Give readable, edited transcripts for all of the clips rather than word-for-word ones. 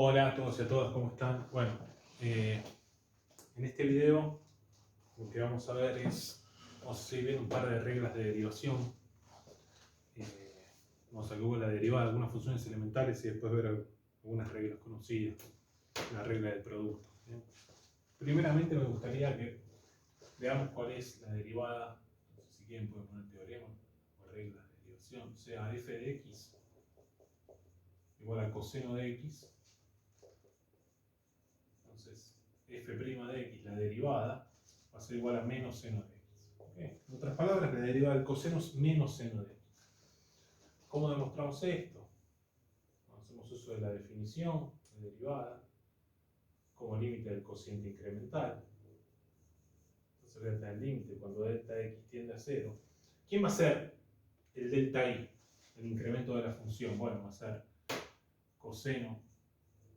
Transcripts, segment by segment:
Hola a todos y a todas, ¿cómo están? Bueno, en este video lo que vamos a ver es, vamos a seguir viendo un par de reglas de derivación. Vamos a ver la derivada de algunas funciones elementales y después ver algunas reglas conocidas, la regla del producto. ¿Bien? Primeramente me gustaría que veamos cuál es la derivada, no sé si quieren pueden poner teorema o reglas de derivación, o sea, f de x igual a coseno de x. Entonces, f' de x, la derivada, va a ser igual a menos seno de x. ¿Okay? En otras palabras, la derivada del coseno es menos seno de x. ¿Cómo demostramos esto? Bueno, hacemos uso de la definición de derivada como límite del cociente incremental. Entonces voy a tener límite cuando delta x tiende a 0. ¿Quién va a ser el delta i, el incremento de la función? Bueno, va a ser coseno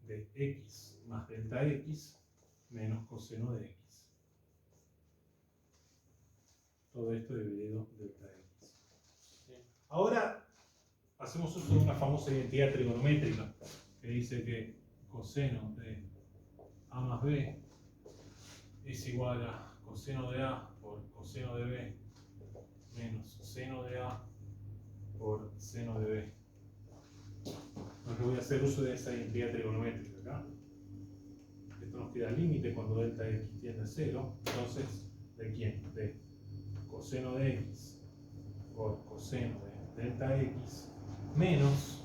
de x más delta x menos coseno de x. Todo esto dividido delta x. ¿Sí? Ahora hacemos uso de una famosa identidad trigonométrica que dice que coseno de a más b es igual a coseno de a por coseno de b menos seno de a por seno de b. Entonces voy a hacer uso de esa identidad trigonométrica acá. Esto nos queda límite cuando delta x tiende a 0. Entonces, ¿de quién? De coseno de x por coseno de delta x menos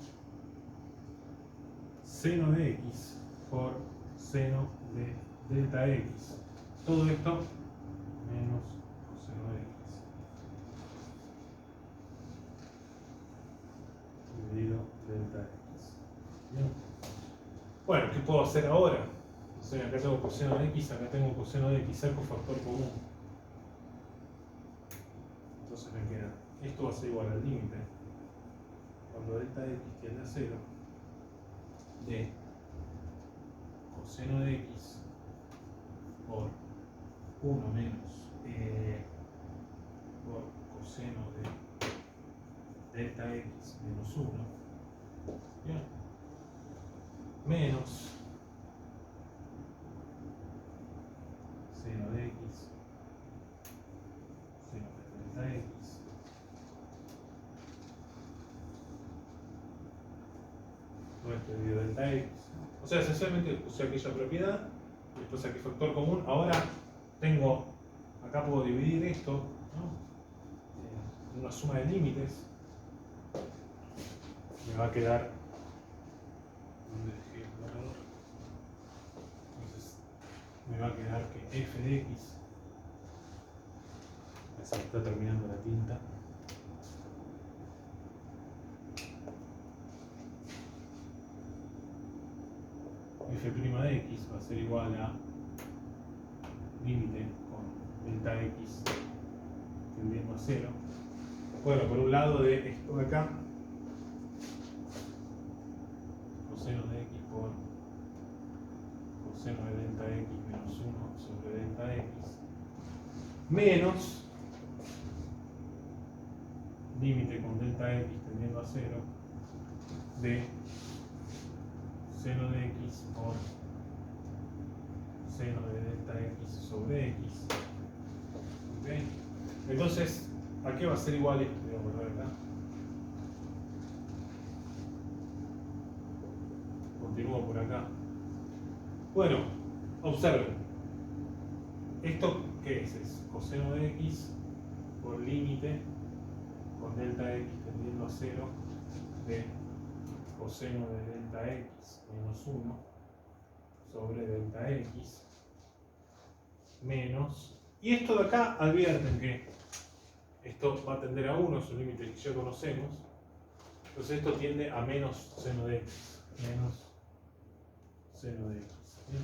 seno de x por seno de delta x. Todo esto menos coseno de x dividido delta x. ¿Bien? Bueno, ¿qué puedo hacer ahora? Entonces, acá tengo coseno de x, acá tengo coseno de x, saco factor común. Entonces me queda, esto va a ser igual al límite cuando delta x tiende a 0 de coseno de x por 1 menos por coseno de delta x menos 1. ¿Bien? Menos seno de x seno de delta x todo esto dividido delta x. O sea, esencialmente usé aquella propiedad y después saqué factor común. Ahora tengo, acá puedo dividir esto, ¿no? En una suma de límites. Me va a quedar, ¿dónde dejé el borrador? Entonces me va a quedar que f de x, se me está terminando la tinta, f' de x va a ser igual a límite con delta x tendiendo a 0. Bueno, por un lado de esto de acá, coseno de x por coseno de delta x menos 1 sobre delta x, menos límite con delta x tendiendo a 0 de seno de x por seno de delta x sobre x. ¿Okay? Entonces, ¿a qué va a ser igual esto? Voy a borrar acá. Continúo por acá. Bueno, observen. ¿Esto qué es? Es coseno de x por límite con delta x tendiendo a 0 de coseno de delta x menos 1 sobre delta x menos, y esto de acá advierten que esto va a tender a 1, es un límite que ya conocemos, entonces esto tiende a menos seno de x, menos seno de x. ¿Bien?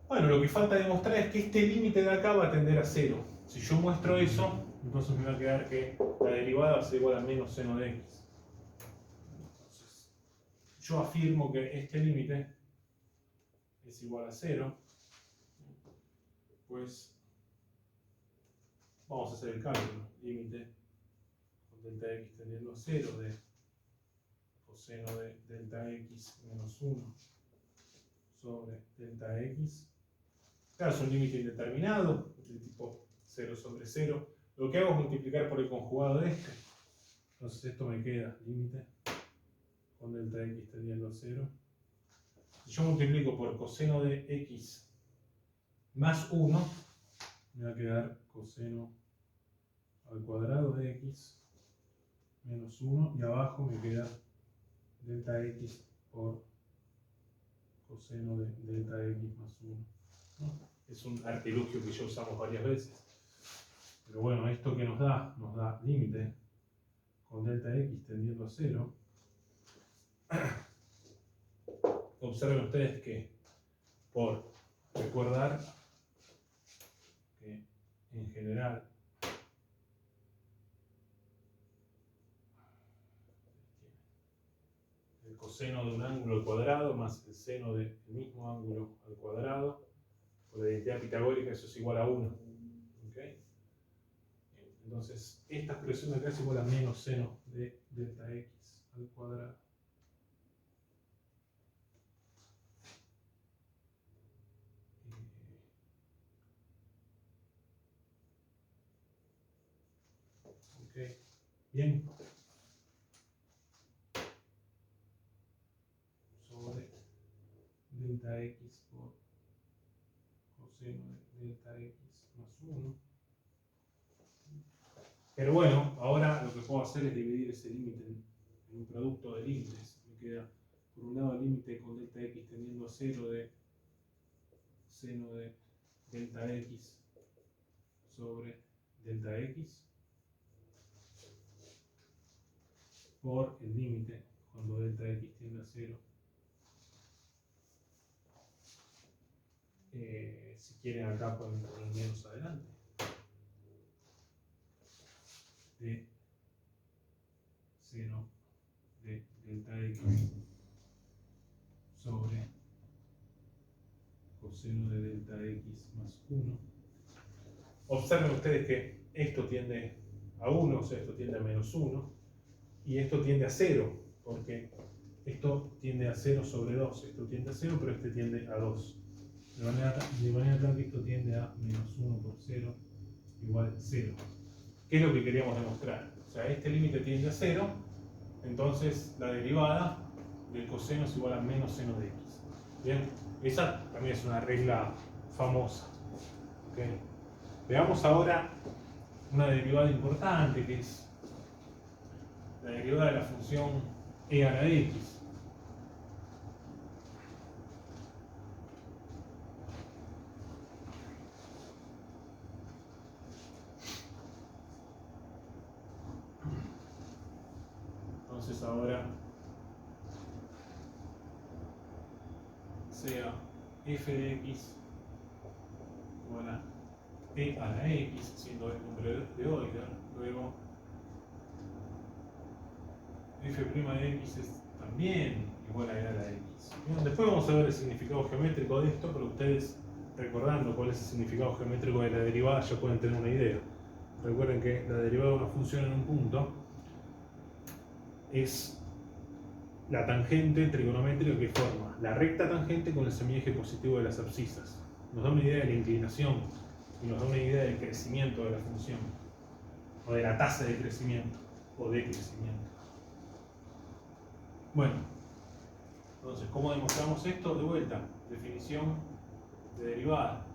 Bueno, lo que falta demostrar es que este límite de acá va a tender a 0. Si yo muestro eso, entonces me va a quedar que la derivada va a ser igual a menos seno de x. Entonces, yo afirmo que este límite es igual a 0, pues vamos a hacer el cálculo. Límite con delta x tendiendo a 0 de coseno de delta x menos 1 sobre delta x. Claro, es un límite indeterminado, de tipo 0 sobre 0. Lo que hago es multiplicar por el conjugado de este. Entonces esto me queda límite con delta x tendiendo a 0. Si yo multiplico por coseno de x más 1, me va a quedar coseno al cuadrado de x menos 1, y abajo me queda delta x por coseno de delta x más 1. ¿No? Es un artilugio que ya usamos varias veces. Pero bueno, esto que nos da límite con delta x tendiendo a 0. Observen ustedes que, por recordar que en general el coseno de un ángulo al cuadrado más el seno del mismo ángulo al cuadrado, por la identidad pitagórica eso es igual a 1. ¿Okay? Entonces, esta expresión de acá es igual a menos seno de delta x al cuadrado. Ok, bien. Sobre delta x por coseno de delta x más 1. Pero bueno, ahora lo que puedo hacer es dividir ese límite en un producto de límites. Me queda, por un lado, el límite con delta x tendiendo a 0 de seno de delta x sobre delta x por el límite cuando delta x tiende a 0. Si quieren acá pueden poner menos adelante. De seno de delta x sobre coseno de delta x más 1. Observen ustedes que esto tiende a 1, o sea, esto tiende a menos 1, y esto tiende a 0, porque esto tiende a 0 sobre 2, esto tiende a 0, pero este tiende a 2. De manera tal que esto tiende a menos 1 por 0 igual 0. ¿Qué es lo que queríamos demostrar? O sea, este límite tiende a 0, entonces la derivada del coseno es igual a menos seno de x. Bien, esa también es una regla famosa. ¿Okay? Veamos ahora una derivada importante, que es la derivada de la función e a la x. Entonces ahora sea f de x igual a e a la x, siendo el número de Euler, luego f' de x es también igual a e a la x. Bien, después vamos a ver el significado geométrico de esto, pero ustedes, recordando cuál es el significado geométrico de la derivada, ya pueden tener una idea. Recuerden que la derivada de una función en un punto es la tangente trigonométrica que forma la recta tangente con el semieje positivo de las abscisas. Nos da una idea de la inclinación y nos da una idea del crecimiento de la función, o de la tasa de crecimiento, o de crecimiento. Bueno, entonces, ¿cómo demostramos esto? De vuelta, definición de derivada.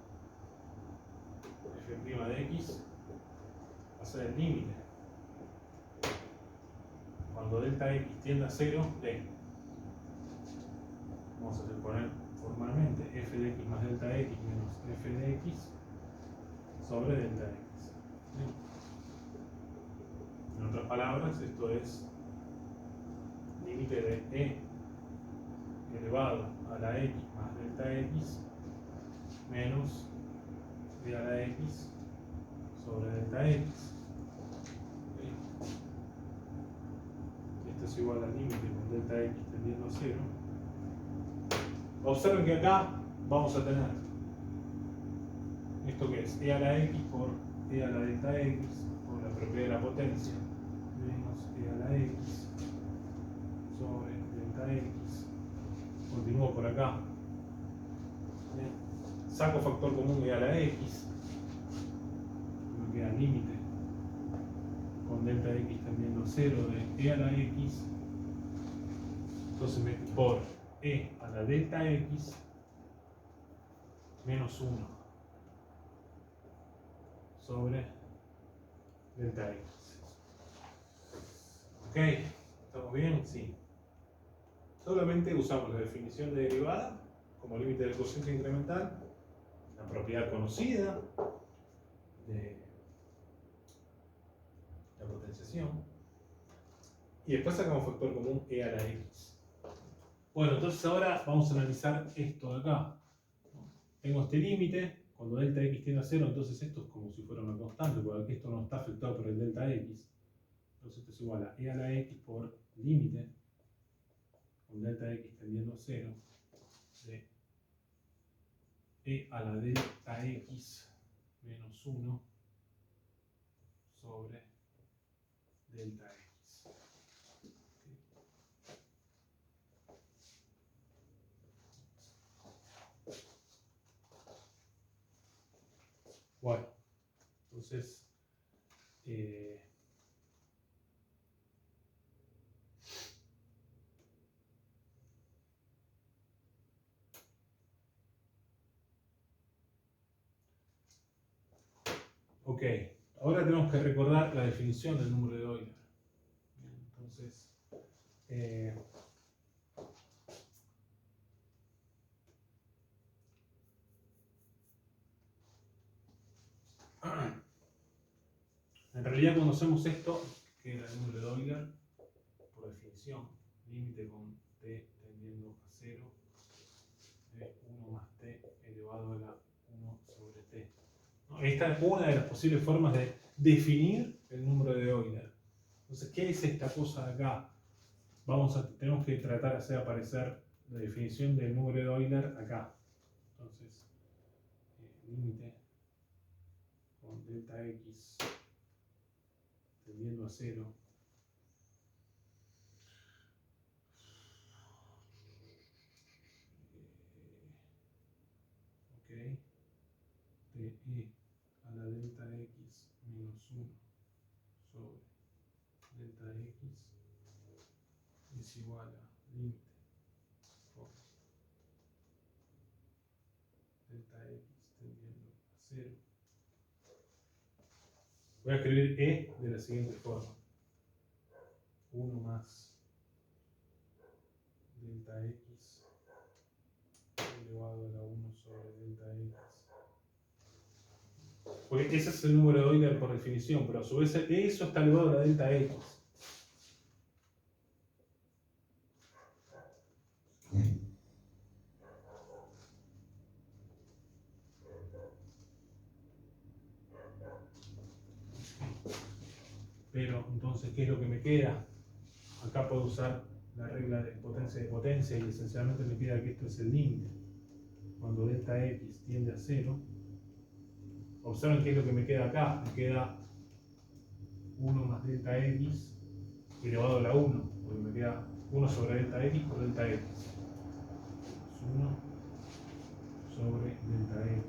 F' de x va a ser el límite cuando delta x tiende a 0 de, vamos a poner formalmente, f de x más delta x menos f de x sobre delta x. En otras palabras, esto es límite de e elevado a la x más delta x menos e a la x sobre delta x. Esto es igual al límite con delta x tendiendo a 0. Observen que acá vamos a tener esto que es e a la x por e a la delta x por la propiedad de la potencia menos e a la x sobre delta x. Continúo por acá. Bien. Saco factor común e a la x. Me queda límite con delta x tendiendo a 0 de e a la x. Entonces por e a la delta x menos 1 sobre delta x. ¿Ok? ¿Estamos bien? Sí. Solamente usamos la definición de derivada como límite del cociente incremental, la propiedad conocida de la potenciación, y después sacamos factor común e a la x. Bueno, entonces ahora vamos a analizar esto de acá. Tengo este límite, cuando delta x tiende a 0, entonces esto es como si fuera una constante, porque aquí esto no está afectado por el delta x. Entonces esto es igual a e a la x por límite, con delta x tendiendo a 0, de e a la delta x menos 1 sobre delta x. Bueno, entonces ok, ahora tenemos que recordar la definición del número de Euler. Entonces, en realidad cuando hacemos esto, que era el número de Euler, por definición, límite con t tendiendo a 0 de 1 más t elevado a la 1 sobre t. ¿No? Esta es una de las posibles formas de definir el número de Euler. Entonces, ¿qué es esta cosa de acá? Tenemos que tratar de hacer aparecer la definición del número de Euler acá. Entonces, límite con delta x tendiendo a 0 de e a la delta x menos 1 sobre delta x es igual a límite con delta x tendiendo a 0. Voy a escribir e de la siguiente forma: 1 más delta x elevado a la 1 sobre delta x. Porque ese es el número de Euler por definición, pero a su vez eso está elevado a la delta x. Pero entonces, ¿qué es lo que me queda? Acá puedo usar la regla de potencia y esencialmente me queda que esto es el límite. Cuando delta x tiende a 0, observen qué es lo que me queda acá. Me queda 1 más delta x elevado a la 1, porque me queda 1 sobre delta x por delta x. 1 sobre delta x.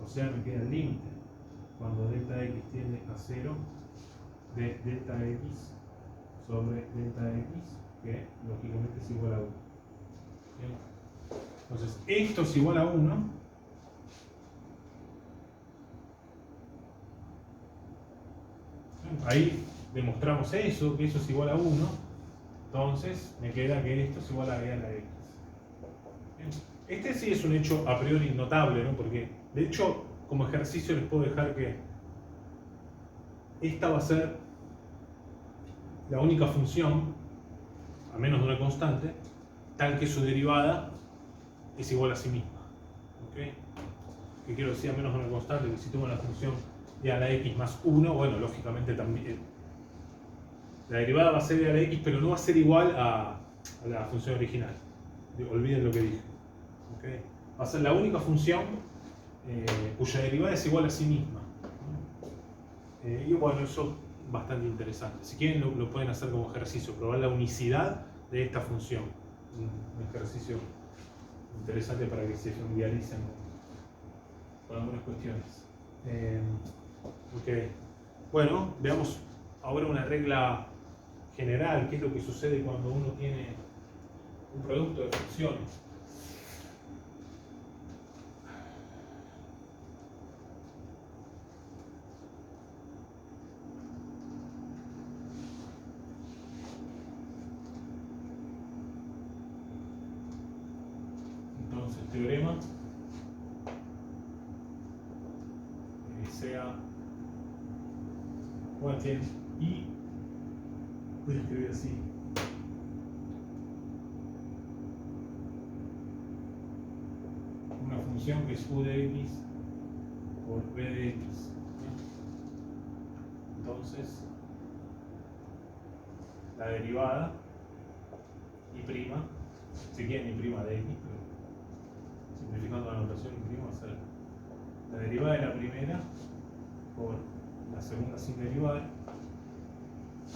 O sea, me queda el límite. Cuando delta x tiende a 0, de delta x sobre delta x, que lógicamente es igual a 1. ¿Bien? Entonces, esto es igual a 1. Ahí demostramos eso, que eso es igual a 1. Entonces, me queda que esto es igual a e a la x. ¿Bien? Este sí es un hecho a priori notable, ¿no? Porque, de hecho, como ejercicio les puedo dejar que esta va a ser la única función, a menos de una constante, tal que su derivada es igual a sí misma. ¿Okay? ¿Qué quiero decir a menos de una constante? Que si tomo la función e a la x más 1, bueno, lógicamente también la derivada va a ser e a la x, pero no va a ser igual a la función original. Olviden lo que dije. ¿Okay? Va a ser la única función cuya derivada es igual a sí misma. Y bueno, eso es bastante interesante. Si quieren lo pueden hacer como ejercicio, probar la unicidad de esta función. un ejercicio interesante para que se familiaricen con algunas cuestiones. Ok. Bueno, veamos ahora una regla general, qué es lo que sucede cuando uno tiene un producto de funciones. Entonces, teorema sea, bueno, tiene y voy a escribir así. Una función que es u de x por b de x. Entonces, la derivada y prima, si quieren y prima de x, pero simplificando la notación y prima va a ser la derivada de la primera por la segunda sin derivar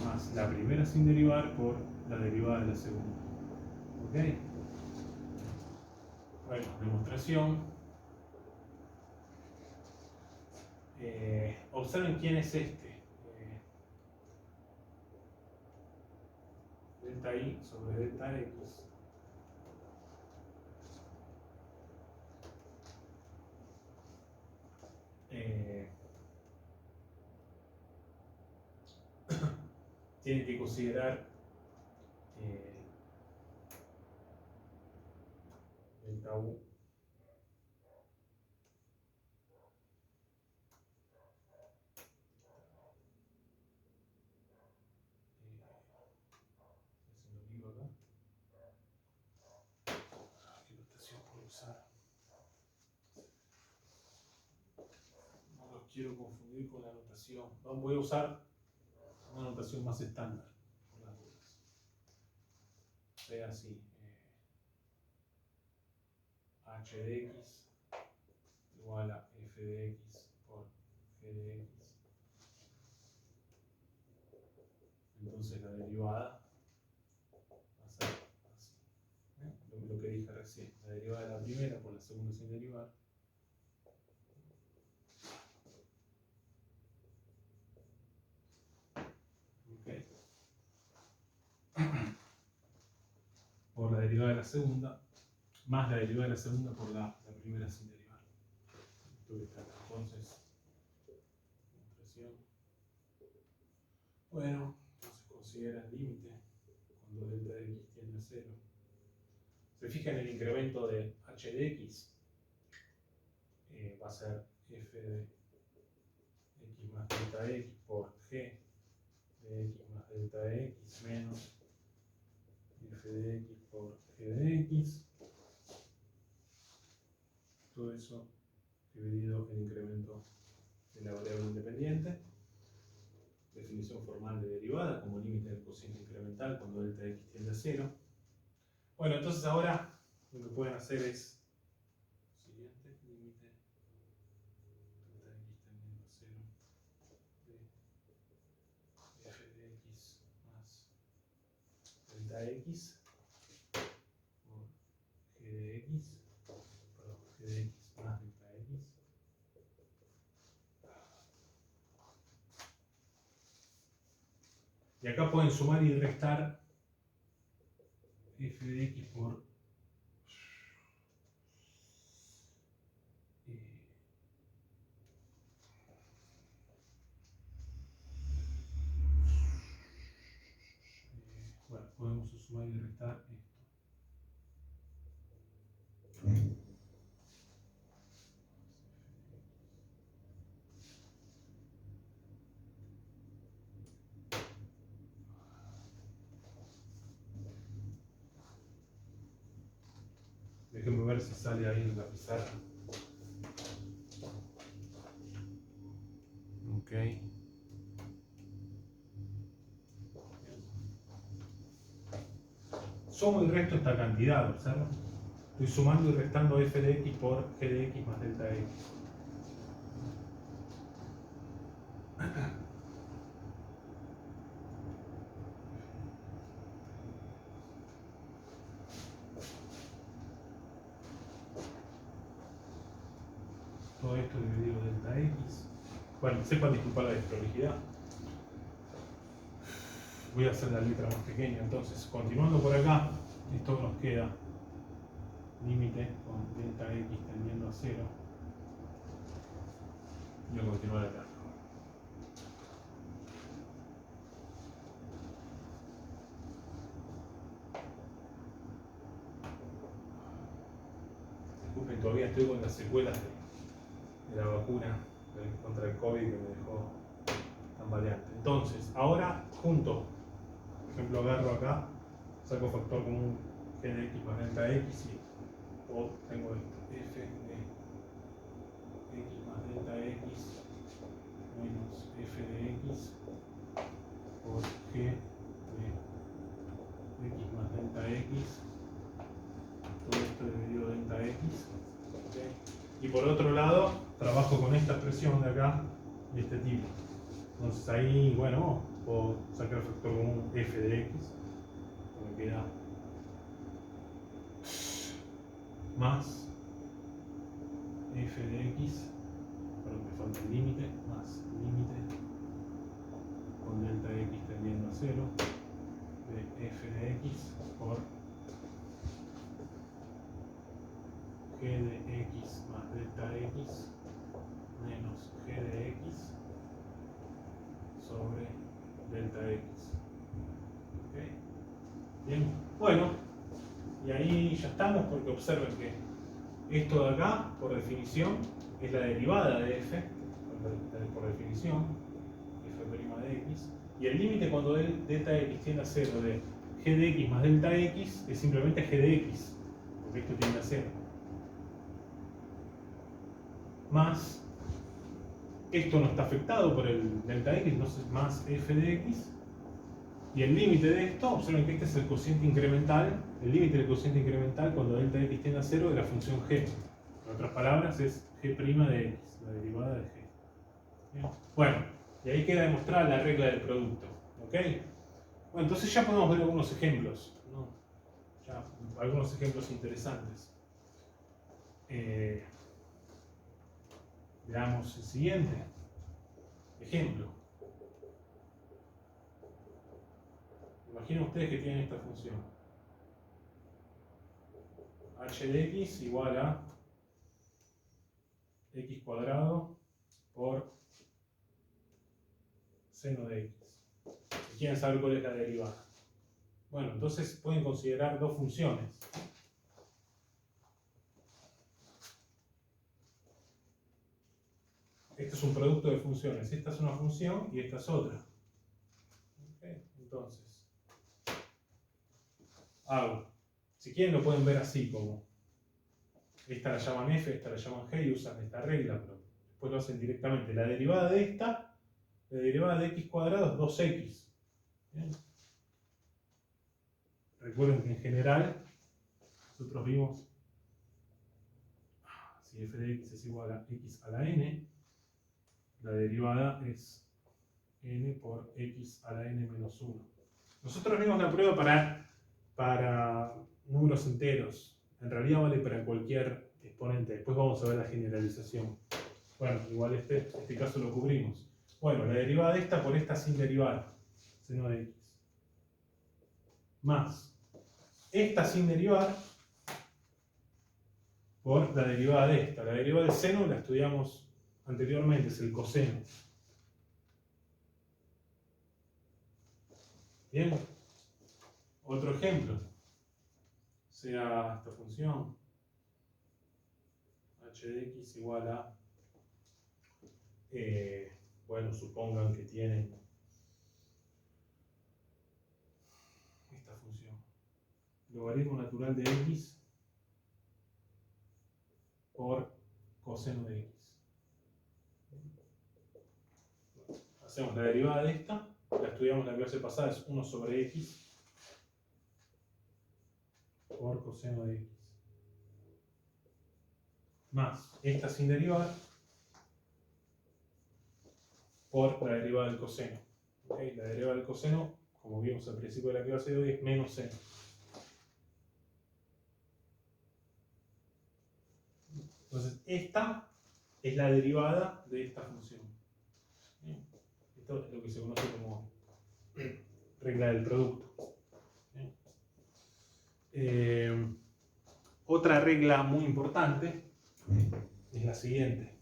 más la primera sin derivar por la derivada de la segunda. ¿Ok? Bueno, demostración. Observen quién es este. Delta i sobre delta x. Tienen que considerar delta u ¿qué notación puedo usar? No los quiero confundir con la notación. No, voy a usar una notación más estándar por las dudas. Sea así. H de x igual a f de x por g de x. Entonces la derivada va a ser así. Lo que dije recién. La derivada de la primera por la segunda sin derivar. Okay. Por la derivada de la segunda, más la derivada de la segunda por la primera sin derivar. Esto que está acá. Entonces, demostración. Bueno, entonces considera el límite cuando delta de x tiende a 0. Se fija en el incremento de h de x, va a ser f de x más delta x por g de x más delta de x menos f de x por g de x. Todo eso dividido el incremento de la variable independiente. Definición formal de derivada como límite del cociente incremental cuando delta de x tiende a 0. Bueno, entonces ahora lo que pueden hacer es lo siguiente, límite delta de x tendiendo a 0 de f de x más delta x por g de x, perdón, g de x más delta x. Y acá pueden sumar y restar f de x por bueno, podemos sumar y restar esto. Déjenme ver si sale ahí en la pizarra. Ok. Sumo y resto esta cantidad, ¿observan? Estoy sumando y restando f de x por g de x más delta de x. todo esto dividido delta x. Bueno, sepan disculpar la desprolijidad. Voy a hacer la letra más pequeña, entonces, continuando por acá, esto nos queda límite con delta x tendiendo a 0. Voy a continuar acá. Disculpen, todavía estoy con las secuelas de la vacuna contra el COVID que me dejó tambaleante. Entonces, ahora junto, por ejemplo, agarro acá, saco factor común g de x más delta x y tengo esto, f de x más delta x menos f de x por g de x más delta x, todo esto dividido delta x. ¿Okay? Y por otro lado, trabajo con esta expresión de acá, de este tipo. Entonces ahí, bueno, puedo sacar el factor común f de x, que me queda más f de x, perdón, me falta el límite, más límite con delta x tendiendo a 0 de f de x por g de x más delta x menos g de x sobre delta x. ¿Okay? Bien, bueno, y ahí ya estamos, porque observen que esto de acá, por definición, es la derivada de f, por definición, f' de x, y el límite cuando delta x tiende a 0 de g de x más delta x es simplemente g de x, porque esto tiende a 0. Más, esto no está afectado por el delta x, entonces más f de x, y el límite de esto, observen que este es el cociente incremental, el límite del cociente incremental cuando delta x tiende a 0 de la función g. En otras palabras, es g' de x, la derivada de g. ¿Bien? Bueno, y ahí queda demostrada la regla del producto. ¿Ok? Bueno, entonces ya podemos ver algunos ejemplos, ¿no? Ya, algunos ejemplos interesantes. Veamos el siguiente ejemplo. Imaginen ustedes que tienen esta función. h de x igual a x cuadrado por seno de x. Y quieren saber cuál es la derivada. Bueno, entonces pueden considerar dos funciones. Este es un producto de funciones. Esta es una función y esta es otra. ¿Okay? Entonces, hago. Si quieren lo pueden ver así como. Esta la llaman f, esta la llaman g y usan esta regla, pero después lo hacen directamente. La derivada de esta, la derivada de x cuadrado es 2x. ¿Bien? Recuerden que en general nosotros vimos si f de x es igual a x a la n, la derivada es n por x a la n menos 1. Nosotros vimos la prueba para números enteros. En realidad vale para cualquier exponente. Después vamos a ver la generalización. Bueno, igual este caso lo cubrimos. Bueno, la derivada de esta por esta sin derivar, seno de x. Más esta sin derivar por la derivada de esta. La derivada del seno la estudiamos anteriormente, es el coseno. Bien. Otro ejemplo. Sea esta función h de x igual a, bueno, supongan que tienen esta función. Logaritmo natural de x por coseno de x. Hacemos la derivada de esta, la estudiamos la clase pasada, es 1 sobre x por coseno de x. Más esta sin derivar por la derivada del coseno. ¿Okay? La derivada del coseno, como vimos al principio de la clase de hoy, es menos seno. Entonces, esta es la derivada de esta función. Bien. Esto es lo que se conoce como regla del producto. Otra regla muy importante es la siguiente.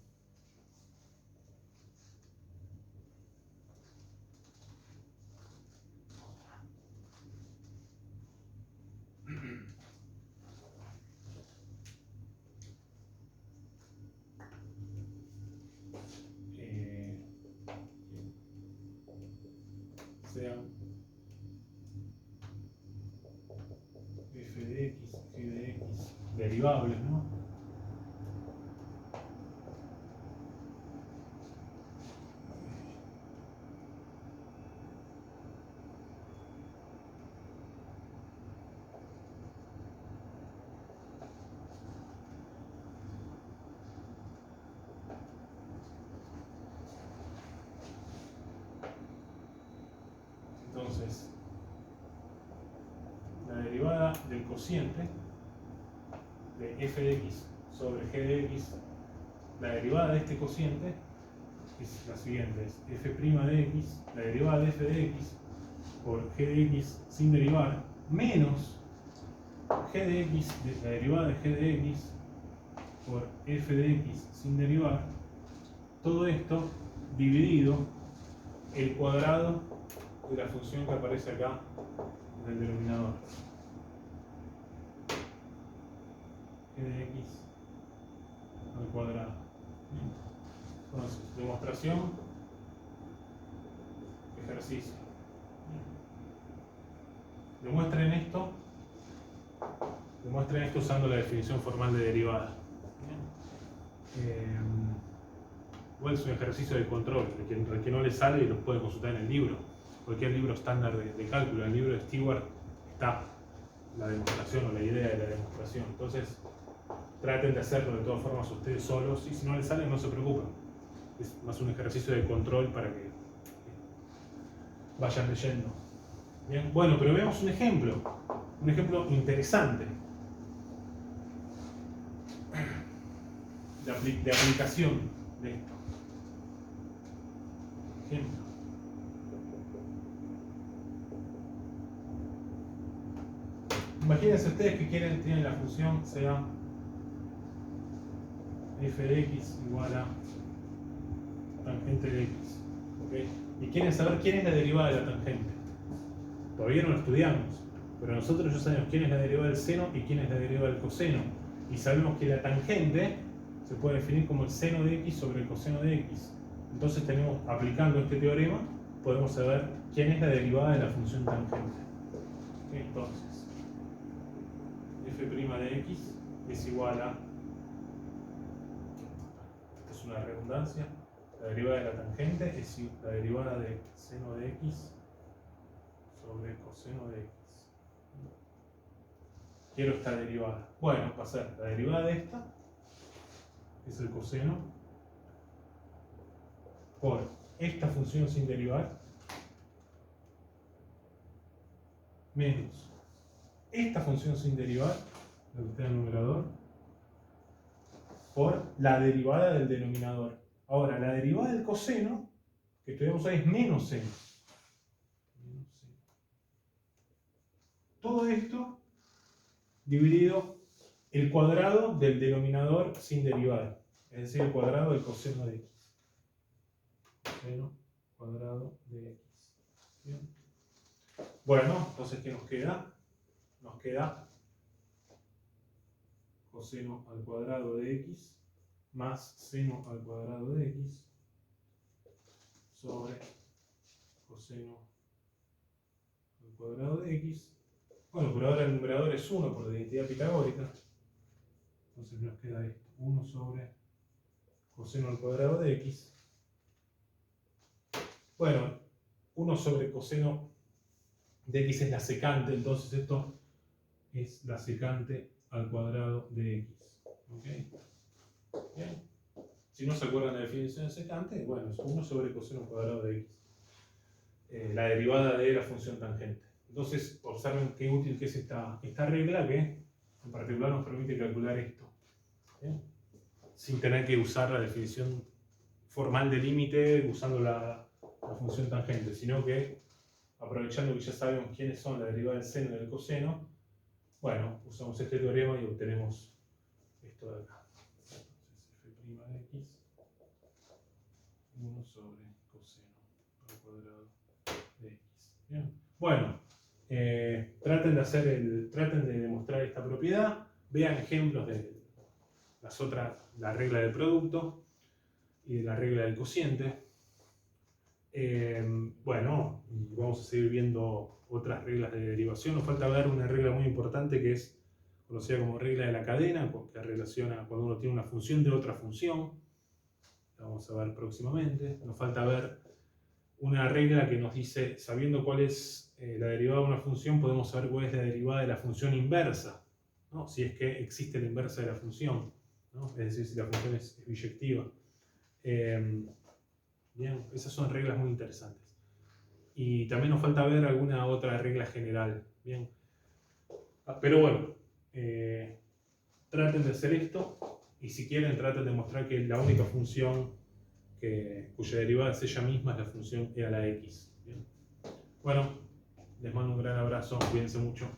Sea f de x, g de x, derivables, ¿no? Entonces, la derivada del cociente de f de x sobre g de x, la derivada de este cociente es la siguiente, es f' de x, la derivada de f de x por g de x sin derivar, menos g de x, la derivada de g de x por f de x sin derivar, todo esto dividido el cuadrado de la función que aparece acá en el denominador. G de x al cuadrado. Entonces, demostración, ejercicio. Demuestren esto usando la definición formal de derivada. Igual es un ejercicio de control, el que no le sale lo puede consultar en el libro. Cualquier libro estándar de cálculo, en el libro de Stewart está la demostración o la idea de la demostración. Entonces, traten de hacerlo de todas formas ustedes solos y si no les sale no se preocupen. Es más un ejercicio de control para que vayan leyendo. Bien, bueno, pero veamos un ejemplo interesante de aplicación de esto. Ejemplo. Imagínense ustedes que tienen la función sea f de x igual a tangente de x. ¿Okay? Y quieren saber quién es la derivada de la tangente. Todavía no lo estudiamos, pero nosotros ya sabemos quién es la derivada del seno y quién es la derivada del coseno. Y sabemos que la tangente se puede definir como el seno de x sobre el coseno de x. Entonces aplicando este teorema, podemos saber quién es la derivada de la función tangente. Entonces, f' de x es igual a, esta es una redundancia, la derivada de la tangente es la derivada de seno de x sobre coseno de x. Quiero esta derivada. Bueno, va a ser la derivada de esta, que es el coseno, por esta función sin derivar, menos esta función sin derivar, la que está en el numerador, por la derivada del denominador. Ahora, la derivada del coseno, que estudiamos hoy, es menos seno. Todo esto dividido el cuadrado del denominador sin derivar, es decir, el cuadrado del coseno de x. Coseno cuadrado de x. ¿Bien? Bueno, entonces, ¿qué nos queda? Nos queda coseno al cuadrado de x más seno al cuadrado de x sobre coseno al cuadrado de x. Bueno, por ahora el numerador es 1 por la identidad pitagórica. Entonces nos queda esto, 1 sobre coseno al cuadrado de x. Bueno, 1 sobre coseno de x es la secante, entonces esto es la secante al cuadrado de x. ¿Okay? Bien. Si no se acuerdan de la definición de secante, bueno, es 1 sobre coseno al cuadrado de x. La derivada de la función tangente. Entonces, observen qué útil que es esta regla que en particular nos permite calcular esto. ¿Bien? sin tener que usar la definición formal de límite usando la función tangente, sino que aprovechando que ya sabemos quiénes son la derivada del seno y del coseno, bueno, usamos este teorema y obtenemos esto de acá. Entonces, f' de x, 1 sobre coseno al cuadrado de x. Bien. Bueno, traten de demostrar esta propiedad, vean ejemplos de la regla del producto y de la regla del cociente. Bueno, y vamos a seguir viendo otras reglas de derivación. Nos falta ver una regla muy importante que es conocida como regla de la cadena, que relaciona cuando uno tiene una función de otra función. La vamos a ver próximamente. Nos falta ver una regla que nos dice, sabiendo cuál es la derivada de una función, podemos saber cuál es la derivada de la función inversa, ¿no? Si es que existe la inversa de la función, ¿no? Es decir, si la función es biyectiva. Bien, esas son reglas muy interesantes. Y también nos falta ver alguna otra regla general. Bien. Pero bueno, traten de hacer esto y si quieren traten de mostrar que la única función cuya derivada es ella misma es la función e a la x. Bien. Bueno, les mando un gran abrazo, cuídense mucho.